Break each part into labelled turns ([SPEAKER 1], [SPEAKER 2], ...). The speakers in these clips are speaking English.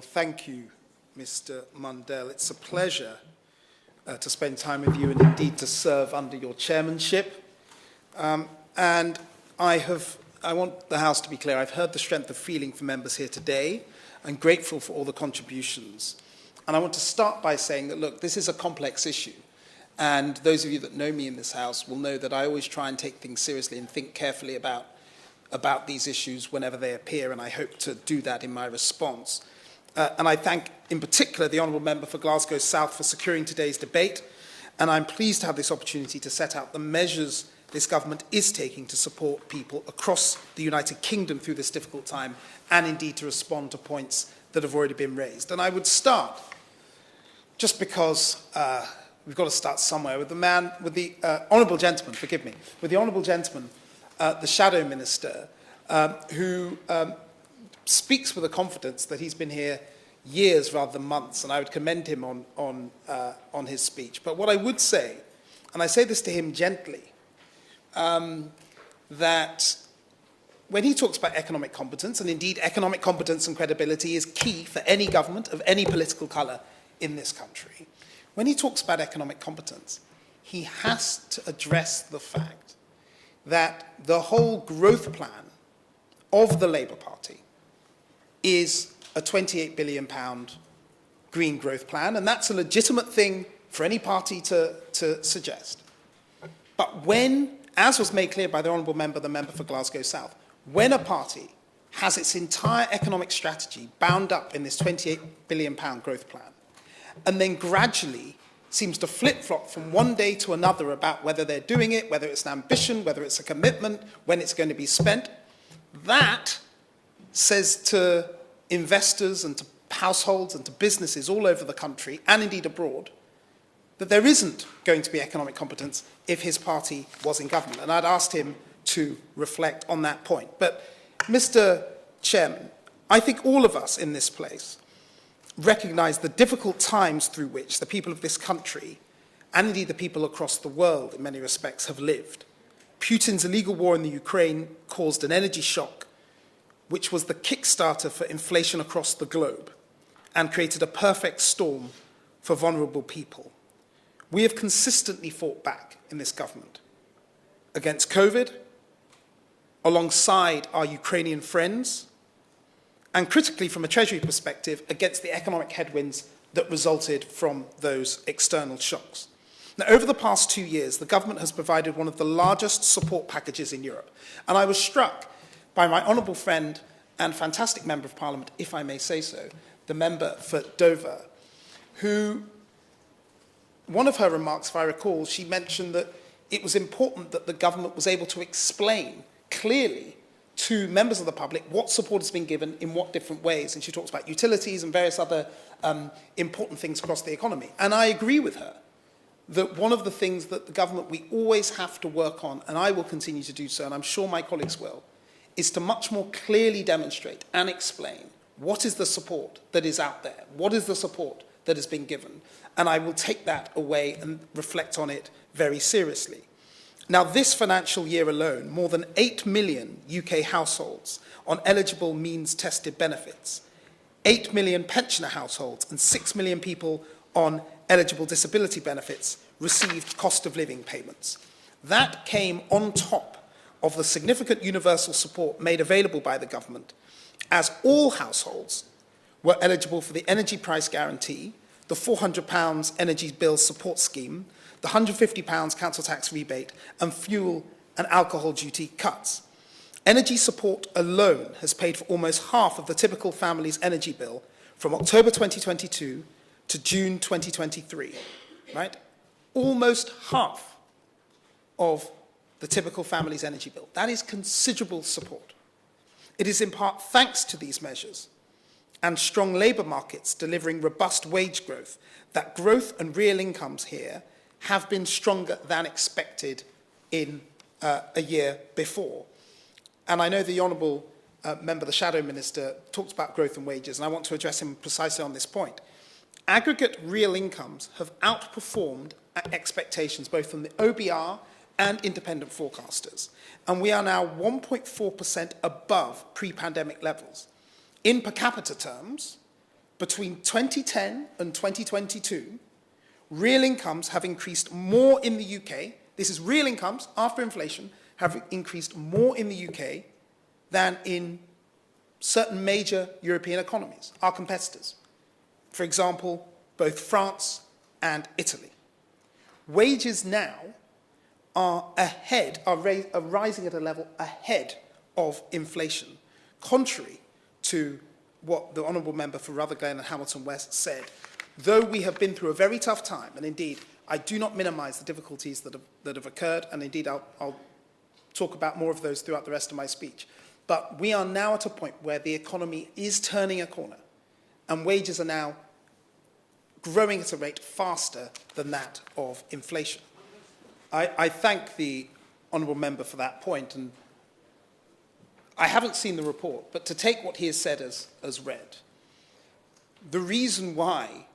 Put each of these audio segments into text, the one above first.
[SPEAKER 1] Well, thank you, Mr. Mundell. It's a pleasure to spend time with you and indeed to serve under your chairmanship. And I want the House to be clear, I've heard the strength of feeling from members here today. I'm grateful for all the contributions. And I want to start by saying that, look, this is a complex issue. And those of you that know me in this House will know that I always try and take things seriously and think carefully about these issues whenever they appear, and I hope to do that in my response. And I thank, in particular, the Honourable Member for Glasgow South for securing today's debate, and I'm pleased to have this opportunity to set out the measures this government is taking to support people across the United Kingdom through this difficult time, and indeed to respond to points that have already been raised. And I would start, just because we've got to start somewhere, with the Honourable Gentleman, forgive me, with the Honourable Gentleman, the Shadow Minister, who speaks with a confidence that he's been here years rather than months, and I would commend him on his speech. But what I would say, and I say this to him gently, that when he talks about economic competence, and indeed economic competence and credibility is key for any government of any political colour in this country, when he talks about economic competence, he has to address the fact that the whole growth plan of the Labour Party is a £28 billion green growth plan, and that's a legitimate thing for any party to suggest. But when, as was made clear by the Honourable Member, the Member for Glasgow South, when a party has its entire economic strategy bound up in this £28 billion growth plan, and then gradually seems to flip-flop from one day to another about whether they're doing it, whether it's an ambition, whether it's a commitment, when it's going to be spent, that says to investors and to households and to businesses all over the country, and indeed abroad, that there isn't going to be economic competence if his party was in government. And I'd asked him to reflect on that point. But, Mr. Chairman, I think all of us in this place recognise the difficult times through which the people of this country, and indeed the people across the world in many respects, have lived. Putin's illegal war in the Ukraine caused an energy shock, which was the kickstarter for inflation across the globe and created a perfect storm for vulnerable people. We have consistently fought back in this government against COVID, alongside our Ukrainian friends, and critically, from a Treasury perspective, against the economic headwinds that resulted from those external shocks. Now, over the past 2 years, the government has provided one of the largest support packages in Europe. And I was struck by my honourable friend and fantastic Member of Parliament, if I may say so, the Member for Dover, who, one of her remarks, if I recall, she mentioned that it was important that the government was able to explain clearly to members of the public what support has been given in what different ways. And she talks about utilities and various other important things across the economy. And I agree with her that one of the things that the government we always have to work on, and I will continue to do so, and I'm sure my colleagues will, is to much more clearly demonstrate and explain what is the support that is out there, what is the support that has been given. And I will take that away and reflect on it very seriously. Now, this financial year alone, more than 8 million UK households on eligible means-tested benefits, 8 million pensioner households and 6 million people on eligible disability benefits received cost of living payments. That came on top of the significant universal support made available by the government, as all households were eligible for the energy price guarantee, the £400 energy bill support scheme, the £150 council tax rebate, and fuel and alcohol duty cuts. Energy support alone has paid for almost half of the typical family's energy bill from October 2022 to June 2023, right? Almost half of the typical family's energy bill. That is considerable support. It is in part thanks to these measures and strong labour markets delivering robust wage growth that growth and real incomes here have been stronger than expected in a year before. And I know the Honourable Member, the Shadow Minister, talked about growth and wages, and I want to address him precisely on this point. Aggregate real incomes have outperformed expectations, both from the OBR and independent forecasters, and we are now 1.4% above pre-pandemic levels. In per capita terms, between 2010 and 2022, real incomes have increased more in the UK. This is real incomes after inflation have increased more in the UK than in certain major European economies, our competitors. For example, both France and Italy. Wages now are rising at a level ahead of inflation, contrary to what the Honourable Member for Rutherglen and Hamilton West said. Though we have been through a very tough time, and indeed I do not minimise the difficulties that have occurred, and indeed I'll talk about more of those throughout the rest of my speech, but we are now at a point where the economy is turning a corner, and wages are now growing at a rate faster than that of inflation. I thank the Honourable Member for that point, and I haven't seen the report, but to take what he has said as read, the reason why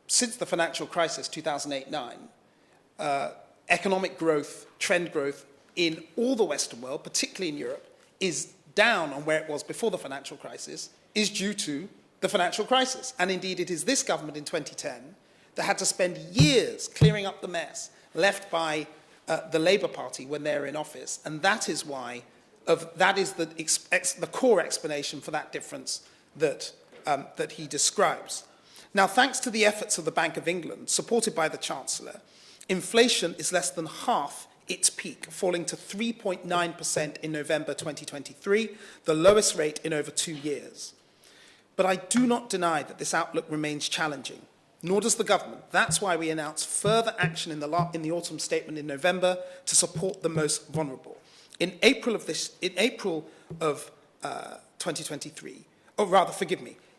[SPEAKER 1] since the financial crisis, 2008-9, economic growth, trend growth in all the Western world, particularly in Europe, is down on where it was before the financial crisis, is due to the financial crisis. And indeed, it is this government in 2010 that had to spend years clearing up the mess left by the Labour Party when they're in office. And that is why, that is the core explanation for that difference that he describes. Now, thanks to the efforts of the Bank of England, supported by the Chancellor, inflation is less than half its peak, falling to 3.9% in November 2023, the lowest rate in over 2 years. But I do not deny that this outlook remains challenging, nor does the government. That's why we announced further action in the autumn statement in November to support the most vulnerable. In April of 2023,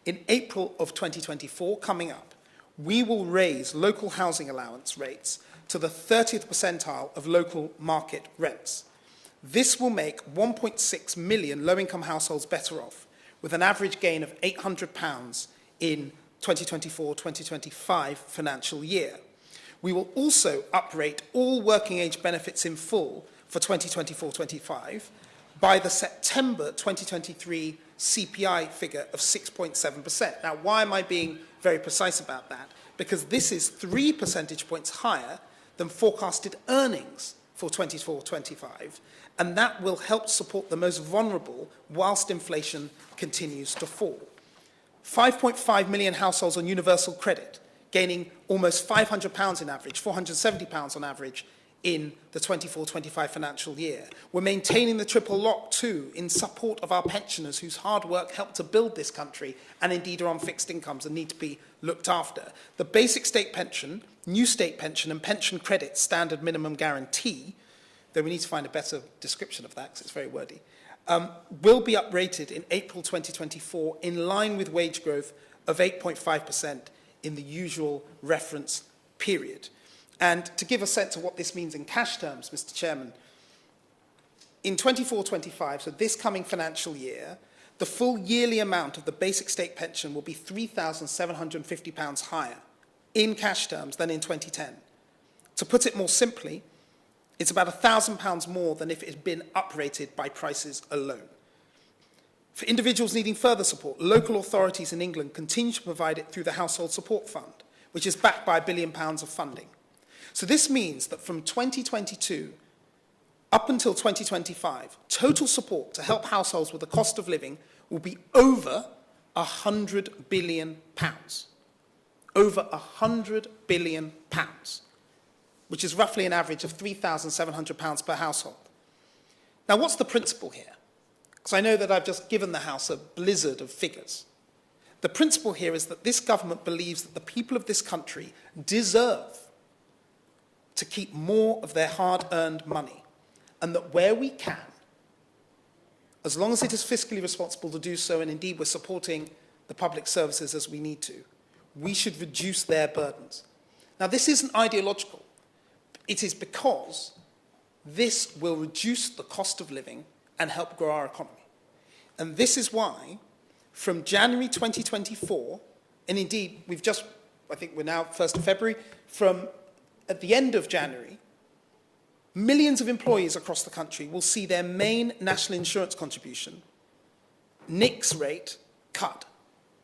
[SPEAKER 1] in April of 2024, coming up, we will raise local housing allowance rates to the 30th percentile of local market rents. This will make 1.6 million low-income households better off, with an average gain of £800 in 2024-2025 financial year. We will also uprate all working age benefits in full for 2024-25 by the September 2023 CPI figure of 6.7%. Now, why am I being very precise about that? Because this is 3 percentage points higher than forecasted earnings for 24-25, and that will help support the most vulnerable whilst inflation continues to fall. 5.5 million households on universal credit, gaining almost £500 in average, £470 on average in the 24-25 financial year. We're maintaining the triple lock too in support of our pensioners whose hard work helped to build this country and indeed are on fixed incomes and need to be looked after. The basic state pension, new state pension and pension credit standard minimum guarantee, though we need to find a better description of that because it's very wordy, will be uprated in April 2024 in line with wage growth of 8.5% in the usual reference period. And to give a sense of what this means in cash terms, Mr. Chairman, in 24-25, so this coming financial year, the full yearly amount of the basic state pension will be £3,750 higher in cash terms than in 2010. To put it more simply, it's about £1,000 more than if it had been uprated by prices alone. For individuals needing further support, local authorities in England continue to provide it through the Household Support Fund, which is backed by £1 billion of funding. So this means that from 2022 up until 2025, total support to help households with the cost of living will be over £100 billion. Over £100 billion, which is roughly an average of £3,700 per household. Now, what's the principle here? Because I know that I've just given the House a blizzard of figures. The principle here is that this government believes that the people of this country deserve to keep more of their hard-earned money, and that where we can, as long as it is fiscally responsible to do so, and indeed we're supporting the public services as we need to, we should reduce their burdens. Now, this isn't ideological. It is because this will reduce the cost of living and help grow our economy. And this is why, from January 2024, and indeed I think we're now 1st of February, at the end of January, millions of employees across the country will see their main national insurance contribution, NIC's rate, cut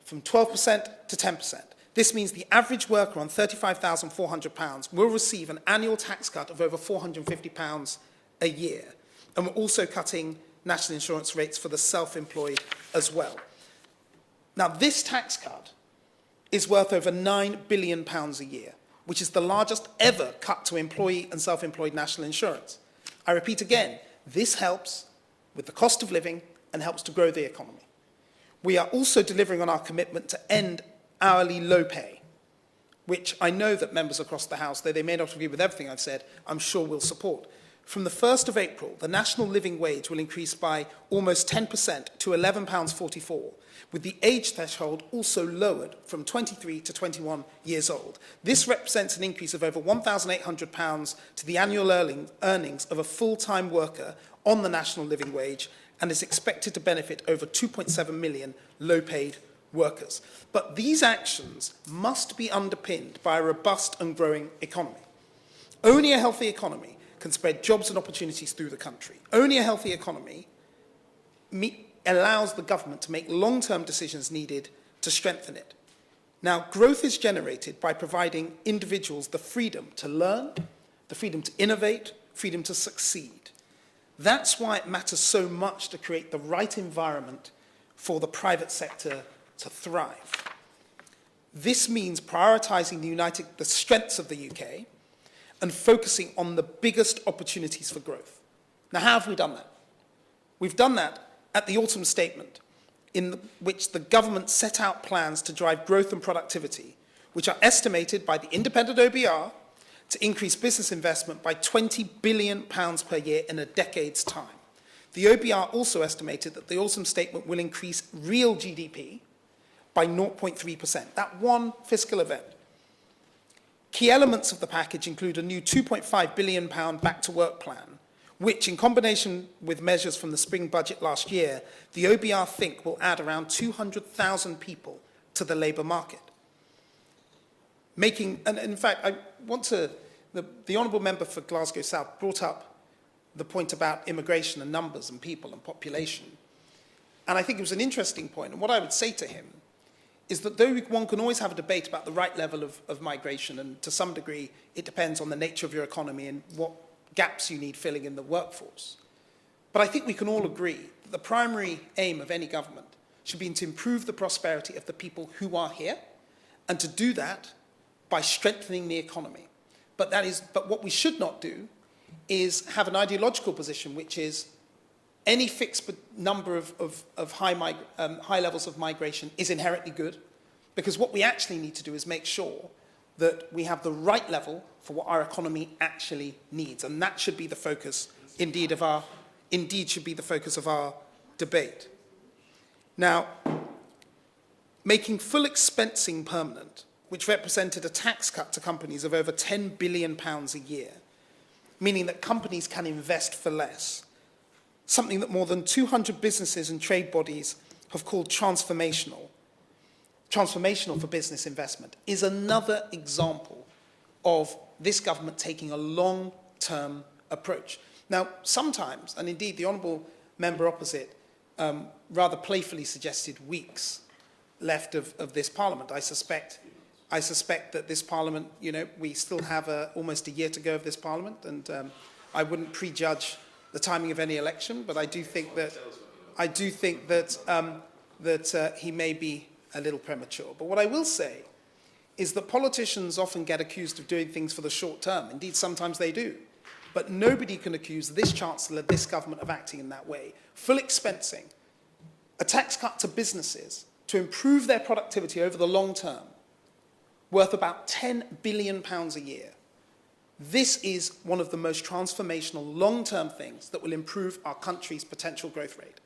[SPEAKER 1] from 12% to 10%. This means the average worker on £35,400 will receive an annual tax cut of over £450 a year. And we're also cutting national insurance rates for the self-employed as well. Now, this tax cut is worth over £9 billion a year, which is the largest ever cut to employee and self-employed national insurance. I repeat again, this helps with the cost of living and helps to grow the economy. We are also delivering on our commitment to end hourly low pay, which I know that members across the House, though they may not agree with everything I've said, I'm sure will support. From the 1st of April, the national living wage will increase by almost 10% to £11.44, with the age threshold also lowered from 23 to 21 years old. This represents an increase of over £1,800 to the annual earnings of a full-time worker on the national living wage, and is expected to benefit over 2.7 million low-paid workers. But these actions must be underpinned by a robust and growing economy. Only a healthy economy can spread jobs and opportunities through the country. Only a healthy economy allows the government to make long-term decisions needed to strengthen it. Now, growth is generated by providing individuals the freedom to learn, the freedom to innovate, freedom to succeed. That's why it matters so much to create the right environment for the private sector to thrive. This means prioritising the strengths of the UK and focusing on the biggest opportunities for growth. Now, how have we done that? We've done that at the autumn statement, in which the government set out plans to drive growth and productivity, which are estimated by the independent OBR to increase business investment by £20 billion per year in a decade's time. The OBR also estimated that the autumn statement will increase real GDP by 0.3%, that one fiscal event. Key elements of the package include a new £2.5 billion back-to-work plan, which, in combination with measures from the spring budget last year, the OBR think will add around 200,000 people to the labour market. And in fact, I want to, the Honourable Member for Glasgow South brought up the point about immigration and numbers and people and population. And I think it was an interesting point. And what I would say to him is that though one can always have a debate about the right level of migration, and to some degree it depends on the nature of your economy and what gaps you need filling in the workforce. But I think we can all agree that the primary aim of any government should be to improve the prosperity of the people who are here, and to do that by strengthening the economy. But what we should not do is have an ideological position, which is any fixed number of high levels of migration is inherently good, because what we actually need to do is make sure that we have the right level for what our economy actually needs, and that should be the focus, should be the focus of our debate. Now, making full expensing permanent, which represented a tax cut to companies of over £10 billion a year, meaning that companies can invest for less, something that more than 200 businesses and trade bodies have called transformational for business investment, is another example of this government taking a long-term approach. Now, sometimes, and indeed the Honourable Member opposite rather playfully suggested weeks left of this Parliament. I suspect that this Parliament, we still have almost a year to go of this Parliament, and I wouldn't prejudge the timing of any election, but I do think that he may be a little premature. But what I will say is that politicians often get accused of doing things for the short term. Indeed, sometimes they do. But nobody can accuse this Chancellor, this government, of acting in that way. Full expensing, a tax cut to businesses to improve their productivity over the long term, worth about £10 billion a year. This is one of the most transformational long-term things that will improve our country's potential growth rate.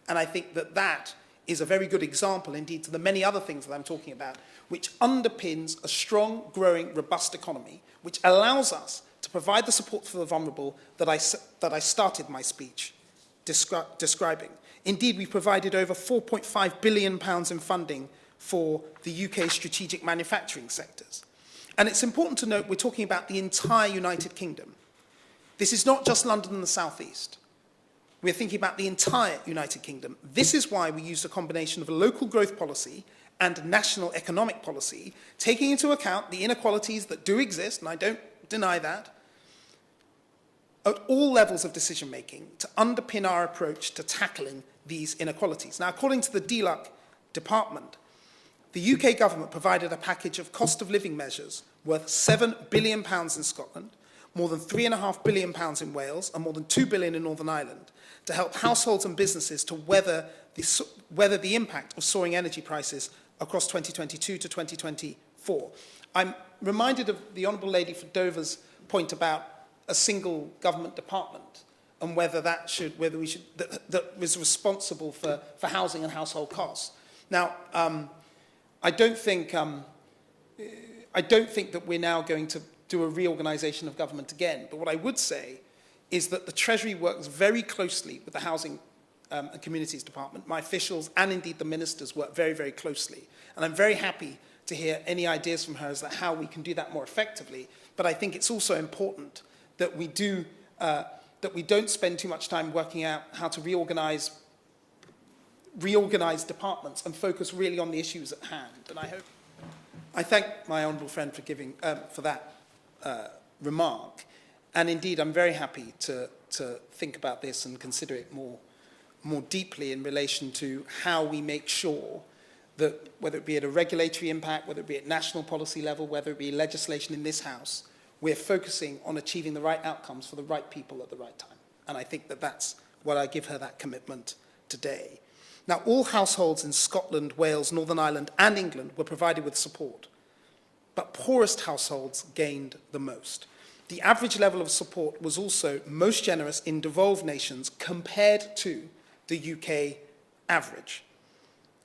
[SPEAKER 1] And I think that is a very good example, indeed, to the many other things that I'm talking about, which underpins a strong, growing, robust economy, which allows us to provide the support for the vulnerable that I started my speech describing. Indeed, we provided over £4.5 billion in funding for the UK's strategic manufacturing sectors. And it's important to note we're talking about the entire United Kingdom. This is not just London and the South East. We're thinking about the entire United Kingdom. This is why we used a combination of a local growth policy and national economic policy, taking into account the inequalities that do exist, and I don't deny that, at all levels of decision-making to underpin our approach to tackling these inequalities. Now, according to the DLUC department, the UK government provided a package of cost of living measures worth £7 billion in Scotland, more than £3.5 billion in Wales, and more than £2 billion in Northern Ireland to help households and businesses to weather the impact of soaring energy prices across 2022 to 2024. I'm reminded of the Honourable Lady for Dover's point about a single government department and whether that was responsible for housing and household costs. Now, I don't think that we're now going to do a reorganisation of government again. But what I would say is that the Treasury works very closely with the Housing and Communities Department. My officials and indeed the ministers work very, very closely. And I'm very happy to hear any ideas from her as to how we can do that more effectively. But I think it's also important that we don't spend too much time working out how to reorganise departments and focus really on the issues at hand. And I thank my honourable friend for that remark. And indeed, I'm very happy to think about this and consider it more deeply in relation to how we make sure that, whether it be at a regulatory impact, whether it be at national policy level, whether it be legislation in this House, we're focusing on achieving the right outcomes for the right people at the right time. And I think that that's what I give her that commitment today. Now, all households in Scotland, Wales, Northern Ireland and England were provided with support, but poorest households gained the most. The average level of support was also most generous in devolved nations compared to the UK average.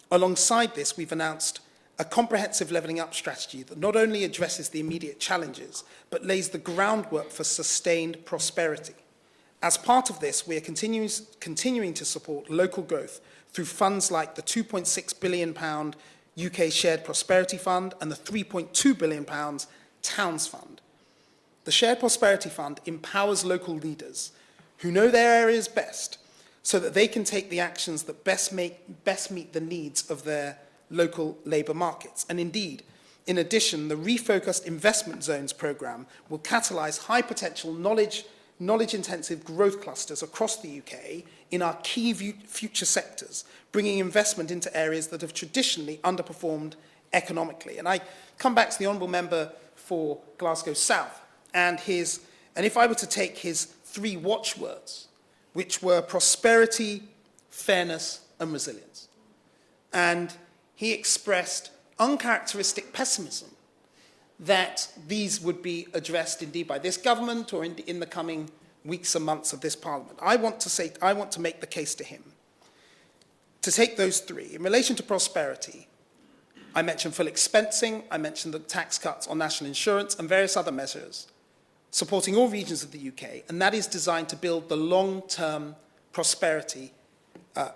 [SPEAKER 1] Alongside this, we've announced a comprehensive levelling up strategy that not only addresses the immediate challenges, but lays the groundwork for sustained prosperity. As part of this, we are continuing to support local growth through funds like the £2.6 billion UK Shared Prosperity Fund and the £3.2 billion Towns Fund. The Shared Prosperity Fund empowers local leaders who know their areas best so that they can take the actions that best meet the needs of their local labour markets. And indeed, in addition, the Refocused Investment Zones programme will catalyse high-potential knowledge-intensive growth clusters across the UK in our key future sectors, bringing investment into areas that have traditionally underperformed economically. And I come back to the Honourable Member for Glasgow South, and if I were to take his three watchwords, which were prosperity, fairness, and resilience. And he expressed uncharacteristic pessimism that these would be addressed indeed by this government or in the coming weeks and months of this Parliament. I want to make the case to him to take those three. In relation to prosperity, I mentioned full expensing, I mentioned the tax cuts on national insurance and various other measures supporting all regions of the UK, and that is designed to build the long-term prosperity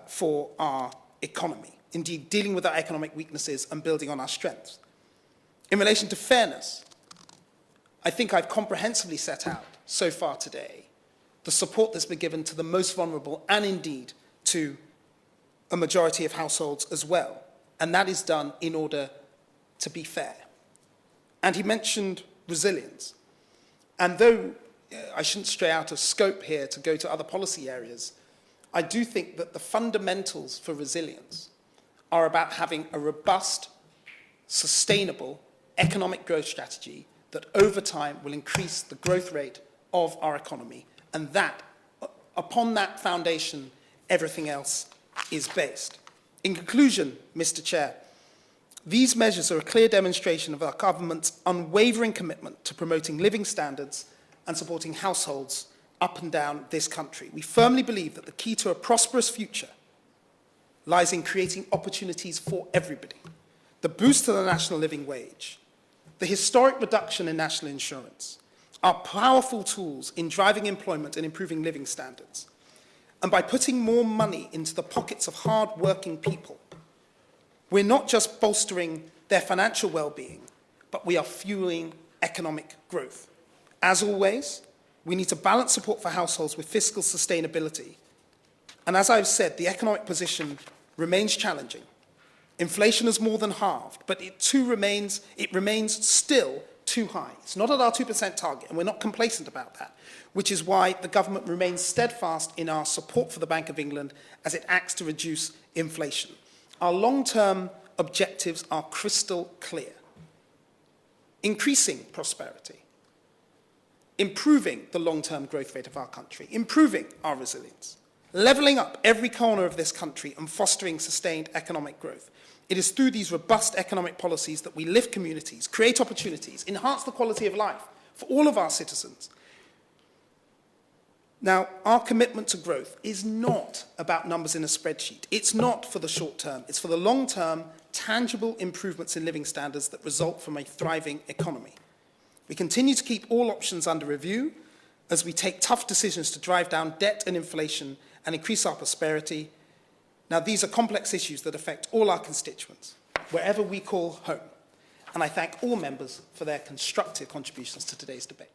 [SPEAKER 1] for our economy, indeed dealing with our economic weaknesses and building on our strengths. In relation to fairness, I think I've comprehensively set out so far today the support that's been given to the most vulnerable and indeed to a majority of households as well. And that is done in order to be fair. And he mentioned resilience. And though I shouldn't stray out of scope here to go to other policy areas, I do think that the fundamentals for resilience are about having a robust, sustainable economic growth strategy that over time will increase the growth rate of our economy. And that, upon that foundation, everything else is based. In conclusion, Mr. Chair, these measures are a clear demonstration of our government's unwavering commitment to promoting living standards and supporting households up and down this country. We firmly believe that the key to a prosperous future lies in creating opportunities for everybody. The boost to the national living wage, the historic reduction in national insurance, are powerful tools in driving employment and improving living standards. And by putting more money into the pockets of hard-working people, we're not just bolstering their financial well-being, but we are fueling economic growth. As always, we need to balance support for households with fiscal sustainability And as I've said, the economic position remains challenging. Inflation has more than halved, but it remains still too high. It's not at our 2% target, and we're not complacent about that, which is why the government remains steadfast in our support for the Bank of England as it acts to reduce inflation. Our long-term objectives are crystal clear. Increasing prosperity, improving the long-term growth rate of our country, improving our resilience, levelling up every corner of this country and fostering sustained economic growth. It is through these robust economic policies that we lift communities, create opportunities, enhance the quality of life for all of our citizens. Now, our commitment to growth is not about numbers in a spreadsheet. It's not for the short term. It's for the long term, tangible improvements in living standards that result from a thriving economy. We continue to keep all options under review as we take tough decisions to drive down debt and inflation and increase our prosperity. Now, these are complex issues that affect all our constituents, wherever we call home. And I thank all members for their constructive contributions to today's debate.